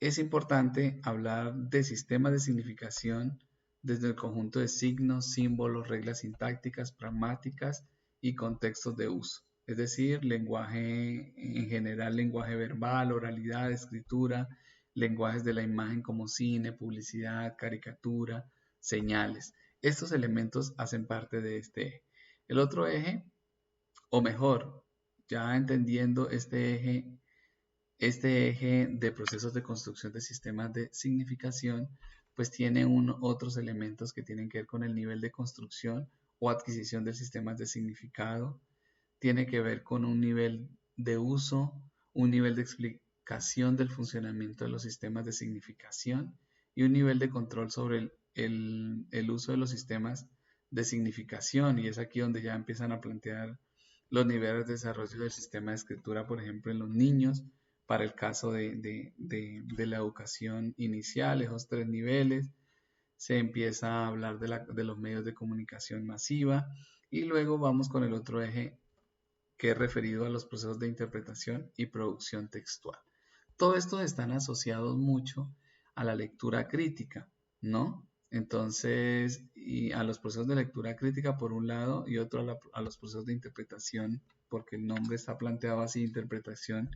es importante hablar de sistemas de significación desde el conjunto de signos, símbolos, reglas sintácticas, pragmáticas y contextos de uso. Es decir, lenguaje en general, lenguaje verbal, oralidad, escritura, lenguajes de la imagen como cine, publicidad, caricatura, señales. Estos elementos hacen parte de este eje. El otro eje, o mejor, ya entendiendo este eje de procesos de construcción de sistemas de significación, pues tiene otros elementos que tienen que ver con el nivel de construcción o adquisición de sistemas de significado, tiene que ver con un nivel de uso, un nivel de explicación del funcionamiento de los sistemas de significación y un nivel de control sobre el uso de los sistemas de significación. Y es aquí donde ya empiezan a plantear los niveles de desarrollo del sistema de escritura, por ejemplo, en los niños, para el caso de la educación inicial, esos 3 niveles. Se empieza a hablar de los medios de comunicación masiva y luego vamos con el otro eje que es referido a los procesos de interpretación y producción textual. Todo esto están asociados mucho a la lectura crítica, ¿no? Entonces, y a los procesos de lectura crítica por un lado y otro a los procesos de interpretación, porque el nombre está planteado así, interpretación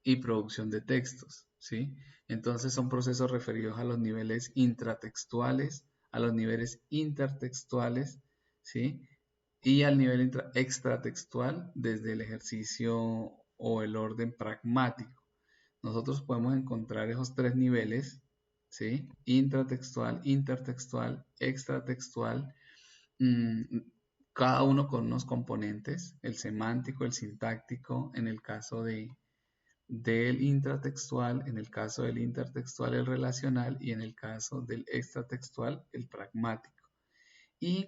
y producción de textos, ¿sí? Entonces son procesos referidos a los niveles intratextuales, a los niveles intertextuales, ¿sí? Y al nivel extratextual desde el ejercicio o el orden pragmático. nosotros podemos encontrar esos tres niveles, ¿sí? Intratextual, intertextual, extratextual, cada uno con unos componentes, el semántico, el sintáctico, en el caso del intratextual, en el caso del intertextual, el relacional, y en el caso del extratextual, el pragmático. ¿Y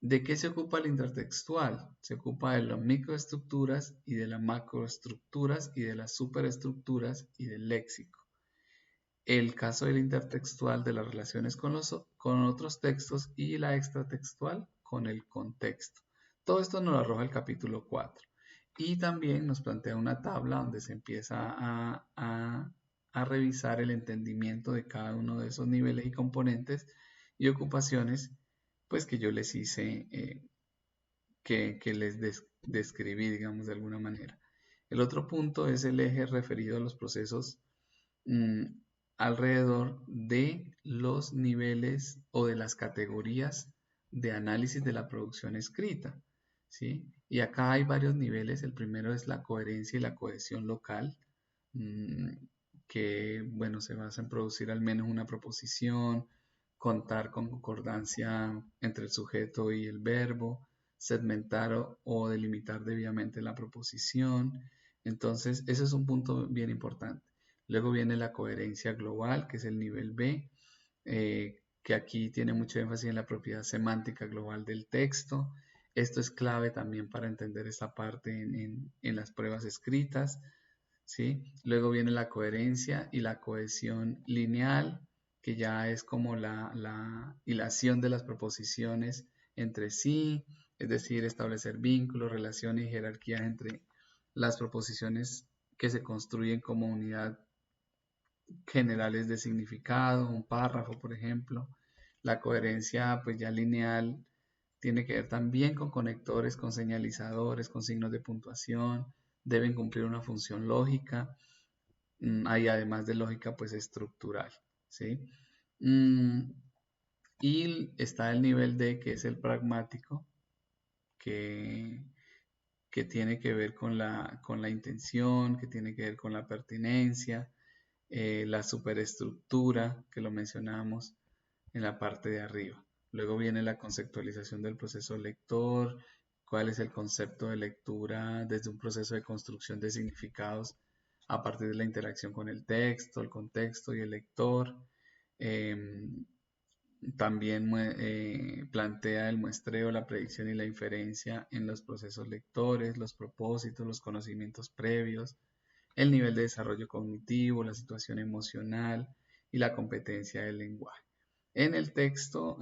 de qué se ocupa el intertextual? Se ocupa de las microestructuras y de las macroestructuras y de las superestructuras y del léxico. El caso del intertextual, de las relaciones con otros textos, y la extratextual con el contexto. Todo esto nos lo arroja el capítulo 4. Y también nos plantea una tabla donde se empieza a revisar el entendimiento de cada uno de esos niveles y componentes y ocupaciones, pues que yo les hice, que les describí, digamos, de alguna manera. El otro punto es el eje referido a los procesos alrededor de los niveles o de las categorías de análisis de la producción escrita, ¿sí? Y acá hay varios niveles. El primero es la coherencia y la cohesión local, que, bueno, se basa en producir al menos una proposición, contar con concordancia entre el sujeto y el verbo, segmentar o delimitar debidamente la proposición. Entonces, ese es un punto bien importante. Luego viene la coherencia global, que es el nivel B, que aquí tiene mucho énfasis en la propiedad semántica global del texto. Esto es clave también para entender esta parte en las pruebas escritas, ¿sí? Luego viene la coherencia y la cohesión lineal, que ya es como la hilación de las proposiciones entre sí, es decir, establecer vínculos, relaciones y jerarquías entre las proposiciones que se construyen como unidad generales de significado, un párrafo, por ejemplo. La coherencia, pues ya lineal, tiene que ver también con conectores, con señalizadores, con signos de puntuación, deben cumplir una función lógica, hay además de lógica, pues estructural, ¿sí? Y está el nivel D, que es el pragmático, que, que tiene que ver con la intención, que tiene que ver con la pertinencia, la superestructura, que lo mencionamos en la parte de arriba. Luego viene la conceptualización del proceso lector, cuál es el concepto de lectura desde un proceso de construcción de significados a partir de la interacción con el texto, el contexto y el lector. También plantea el muestreo, la predicción y la inferencia en los procesos lectores, los propósitos, los conocimientos previos, el nivel de desarrollo cognitivo, la situación emocional y la competencia del lenguaje. En el texto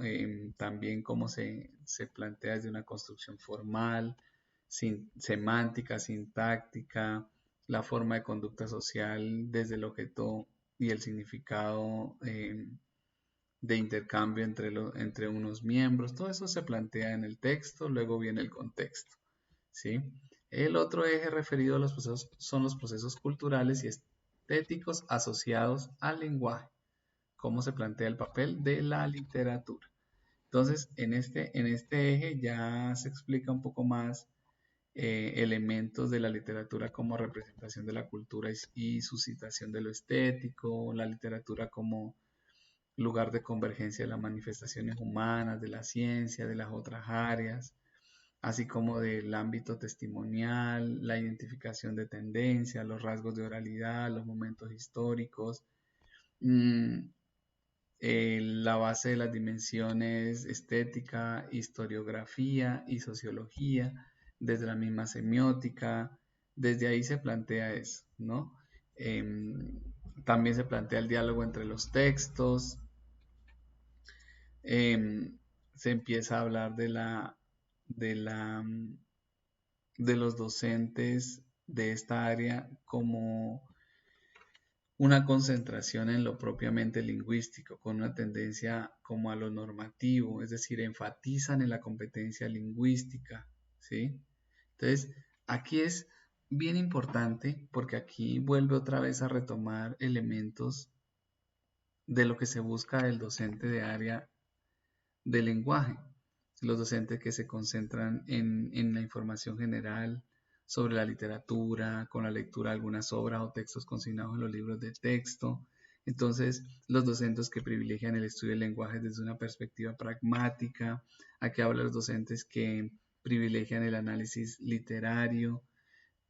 también cómo se plantea desde una construcción formal, semántica, sintáctica, la forma de conducta social desde el objeto y el significado de intercambio entre unos miembros. Todo eso se plantea en el texto, luego viene el contexto, ¿sí? El otro eje referido a los procesos son los procesos culturales y estéticos asociados al lenguaje, cómo se plantea el papel de la literatura. Entonces, en este eje ya se explica un poco más elementos de la literatura como representación de la cultura y suscitación de lo estético, la literatura como lugar de convergencia de las manifestaciones humanas, de la ciencia, de las otras áreas, así como del ámbito testimonial, la identificación de tendencias, los rasgos de oralidad, los momentos históricos, la base de las dimensiones estética, historiografía y sociología, desde la misma semiótica, desde ahí se plantea eso, ¿no? También se plantea el diálogo entre los textos, se empieza a hablar de la, de los docentes de esta área como una concentración en lo propiamente lingüístico, con una tendencia como a lo normativo, es decir, enfatizan en la competencia lingüística, ¿sí? Entonces, aquí es bien importante porque aquí vuelve otra vez a retomar elementos de lo que se busca del docente de área de lenguaje. Los docentes que se concentran en la información general sobre la literatura, con la lectura de algunas obras o textos consignados en los libros de texto. Entonces, los docentes que privilegian el estudio del lenguaje desde una perspectiva pragmática. Aquí habla los docentes que privilegian el análisis literario,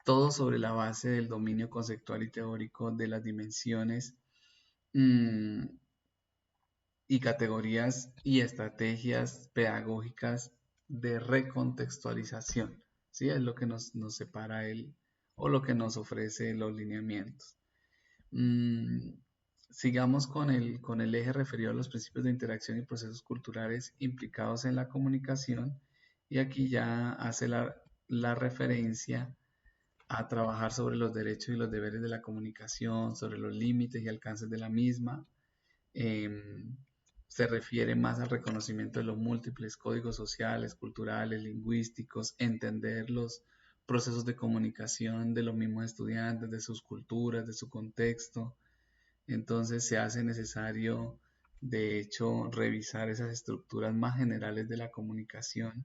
todo sobre la base del dominio conceptual y teórico de las dimensiones mmm, y categorías y estrategias pedagógicas de recontextualización. ¿Sí? Es lo que nos separa él o lo que nos ofrece los lineamientos. Mm, sigamos con el eje referido a los principios de interacción y procesos culturales implicados en la comunicación. Y aquí ya hace la referencia a trabajar sobre los derechos y los deberes de la comunicación, sobre los límites y alcances de la misma. Em, Se refiere más al reconocimiento de los múltiples códigos sociales, culturales, lingüísticos, entender los procesos de comunicación de los mismos estudiantes, de sus culturas, de su contexto. Entonces se hace necesario, de hecho, revisar esas estructuras más generales de la comunicación,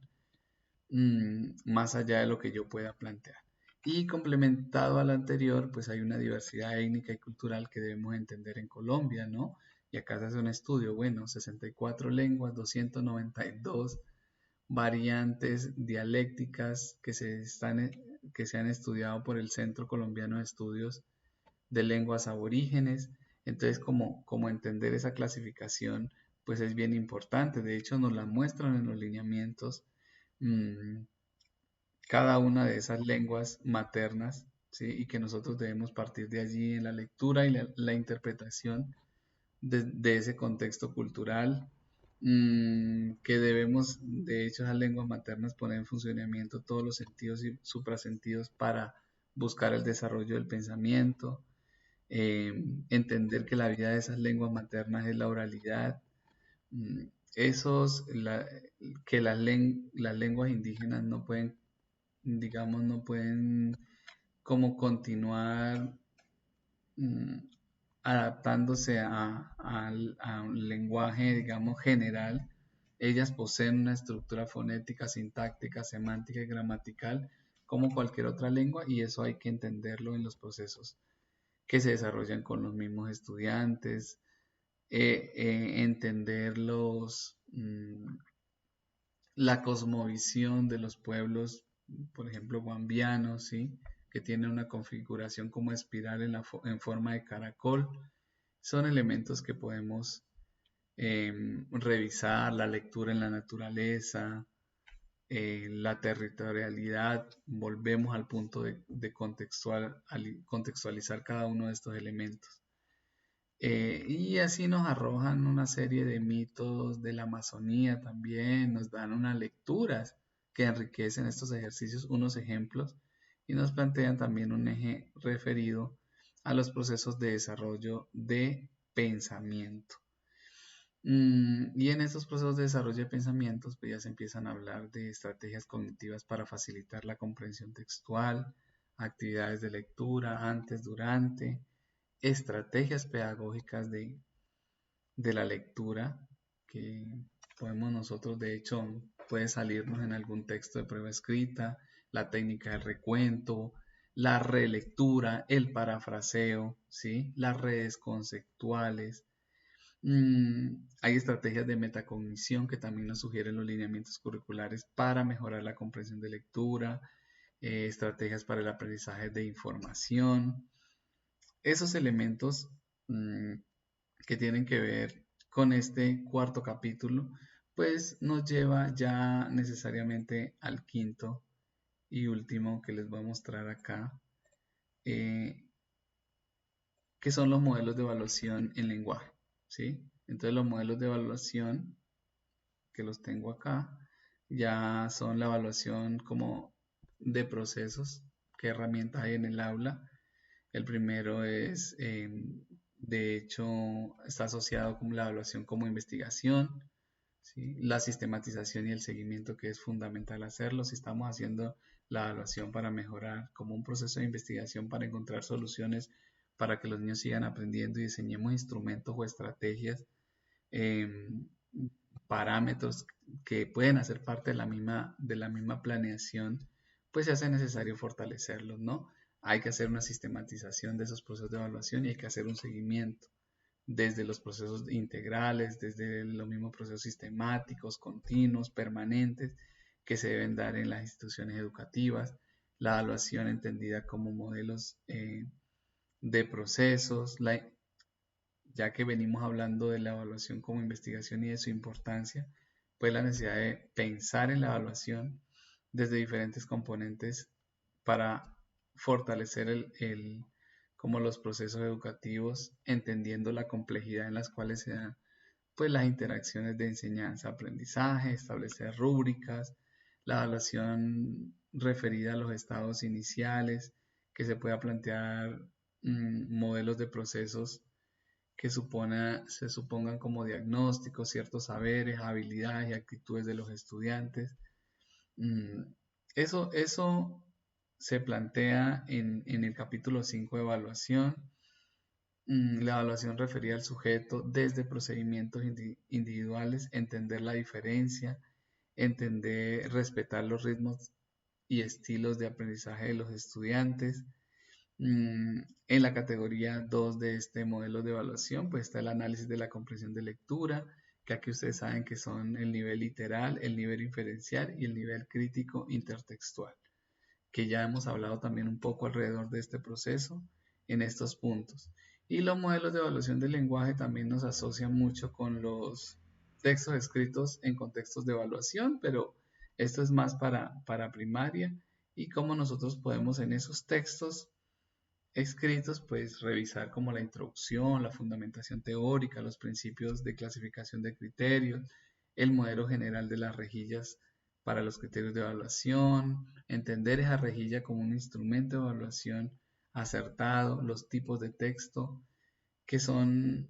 más allá de lo que yo pueda plantear. Y complementado al anterior, pues hay una diversidad étnica y cultural que debemos entender en Colombia, ¿no? Y acá se hace un estudio, bueno, 64 lenguas, 292 variantes dialécticas que se han estudiado por el Centro Colombiano de Estudios de Lenguas Aborígenes. Entonces, como entender esa clasificación, pues es bien importante. De hecho, nos la muestran en los lineamientos. mmm, Cada una de esas lenguas maternas, ¿sí? Y que nosotros debemos partir de allí en la lectura y la interpretación de ese contexto cultural, que debemos, de hecho, esas lenguas maternas poner en funcionamiento todos los sentidos y suprasentidos para buscar el desarrollo del pensamiento, entender que la vida de esas lenguas maternas es la oralidad, mm, esos, que las lenguas indígenas no pueden, digamos, no pueden como continuar mm, adaptándose a un lenguaje, digamos, general. Ellas poseen una estructura fonética, sintáctica, semántica y gramatical como cualquier otra lengua, y eso hay que entenderlo en los procesos que se desarrollan con los mismos estudiantes, entender la cosmovisión de los pueblos, por ejemplo, guambianos, ¿sí? Que tienen una configuración como espiral en forma de caracol. Son elementos que podemos revisar, la lectura en la naturaleza, la territorialidad. Volvemos al punto de contextualizar cada uno de estos elementos. Y así nos arrojan una serie de mitos de la Amazonía también, nos dan unas lecturas que enriquecen estos ejercicios, unos ejemplos, y nos plantean también un eje referido a los procesos de desarrollo de pensamiento. Y en estos procesos de desarrollo de pensamientos, pues ya se empiezan a hablar de estrategias cognitivas para facilitar la comprensión textual, actividades de lectura antes, durante, estrategias pedagógicas de la lectura que podemos nosotros, de hecho, puede salirnos en algún texto de prueba escrita, la técnica del recuento, la relectura, el parafraseo, ¿sí? Las redes conceptuales. Hay estrategias de metacognición que también nos sugieren los lineamientos curriculares para mejorar la comprensión de lectura, estrategias para el aprendizaje de información. Esos elementos mmm, que tienen que ver con este cuarto capítulo, pues nos lleva ya necesariamente al quinto y último que les voy a mostrar acá, eh, que son los modelos de evaluación en lenguaje, ¿sí? Entonces los modelos de evaluación que los tengo acá ya son la evaluación como de procesos, qué herramientas hay en el aula. El primero es, de hecho, está asociado con la evaluación como investigación, ¿sí? La sistematización y el seguimiento, que es fundamental hacerlo. Si estamos haciendo la evaluación para mejorar, como un proceso de investigación para encontrar soluciones para que los niños sigan aprendiendo y diseñemos instrumentos o estrategias, em, parámetros que pueden hacer parte de la misma planeación pues se hace necesario fortalecerlos, ¿no? Hay que hacer una sistematización de esos procesos de evaluación y hay que hacer un seguimiento desde los procesos integrales, desde los mismos procesos sistemáticos, continuos, permanentes, que se deben dar en las instituciones educativas, la evaluación entendida como modelos de procesos, ya que venimos hablando de la evaluación como investigación y de su importancia, pues la necesidad de pensar en la evaluación desde diferentes componentes para fortalecer como los procesos educativos, entendiendo la complejidad en las cuales se dan pues las interacciones de enseñanza-aprendizaje, establecer rúbricas, la evaluación referida a los estados iniciales, que se pueda plantear modelos de procesos que se supongan como diagnósticos, ciertos saberes, habilidades y actitudes de los estudiantes. Mm, eso se plantea en el capítulo 5 de evaluación. La evaluación referida al sujeto desde procedimientos individuales, entender la diferencia, entender, respetar los ritmos y estilos de aprendizaje de los estudiantes. En la categoría 2 de este modelo de evaluación, pues está el análisis de la comprensión de lectura, que aquí ustedes saben que son el nivel literal, el nivel inferencial y el nivel crítico intertextual, que ya hemos hablado también un poco alrededor de este proceso en estos puntos. Y los modelos de evaluación del lenguaje también nos asocian mucho con los textos escritos en contextos de evaluación, pero esto es más para primaria y cómo nosotros podemos en esos textos escritos, pues revisar como la introducción, la fundamentación teórica, los principios de clasificación de criterios, el modelo general de las rejillas para los criterios de evaluación, entender esa rejilla como un instrumento de evaluación acertado, los tipos de texto que son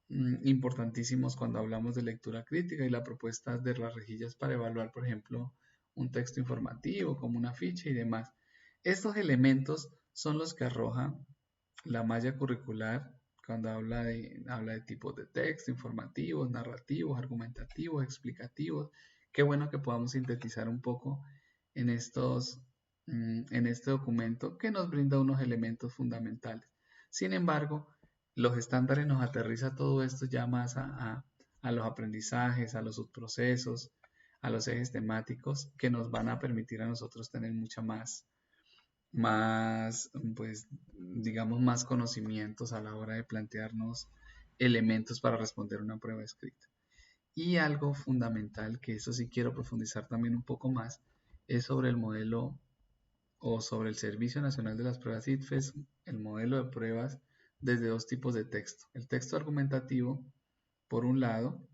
importantísimos cuando hablamos de lectura crítica y la propuesta de las rejillas para evaluar, por ejemplo, un texto informativo como una ficha y demás. Estos elementos son los que arroja la malla curricular cuando habla de tipos de texto, informativos, narrativos, argumentativos, explicativos. Qué bueno que podamos sintetizar un poco en en este documento que nos brinda unos elementos fundamentales. Sin embargo, los estándares nos aterriza todo esto ya más a los aprendizajes, a los subprocesos, a los ejes temáticos que nos van a permitir a nosotros tener mucha pues, digamos, más conocimientos a la hora de plantearnos elementos para responder una prueba escrita. Y algo fundamental, que eso sí quiero profundizar también un poco más, es sobre el modelo o sobre el Servicio Nacional de las Pruebas ITFES, el modelo de pruebas desde dos tipos de texto. El texto argumentativo, por un lado,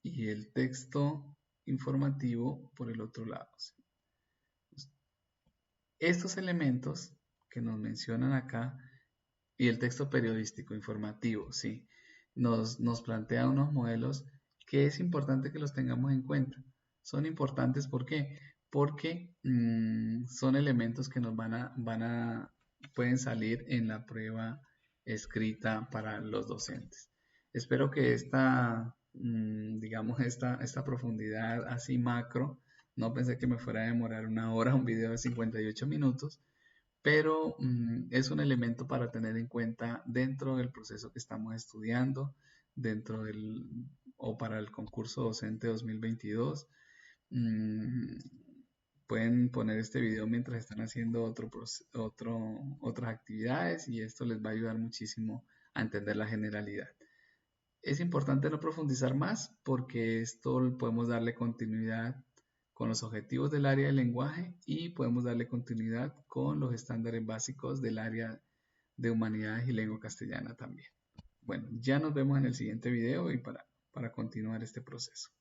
y el texto informativo por el otro lado. Estos elementos que nos mencionan acá y el texto periodístico informativo, ¿sí? Nos plantea unos modelos que es importante que los tengamos en cuenta. Son importantes, ¿por qué? Porque son elementos que nos pueden salir en la prueba escrita para los docentes. Espero que digamos, esta profundidad así macro, no pensé que me fuera a demorar una hora un video de 58 minutos, pero es un elemento para tener en cuenta dentro del proceso que estamos estudiando, o para el concurso docente 2022. Mm, Pueden poner este video mientras están haciendo otras actividades y esto les va a ayudar muchísimo a entender la generalidad. Es importante no profundizar más porque esto podemos darle continuidad con los objetivos del área del lenguaje y podemos darle continuidad con los estándares básicos del área de humanidades y lengua castellana también. Bueno, ya nos vemos en el siguiente video y para continuar este proceso.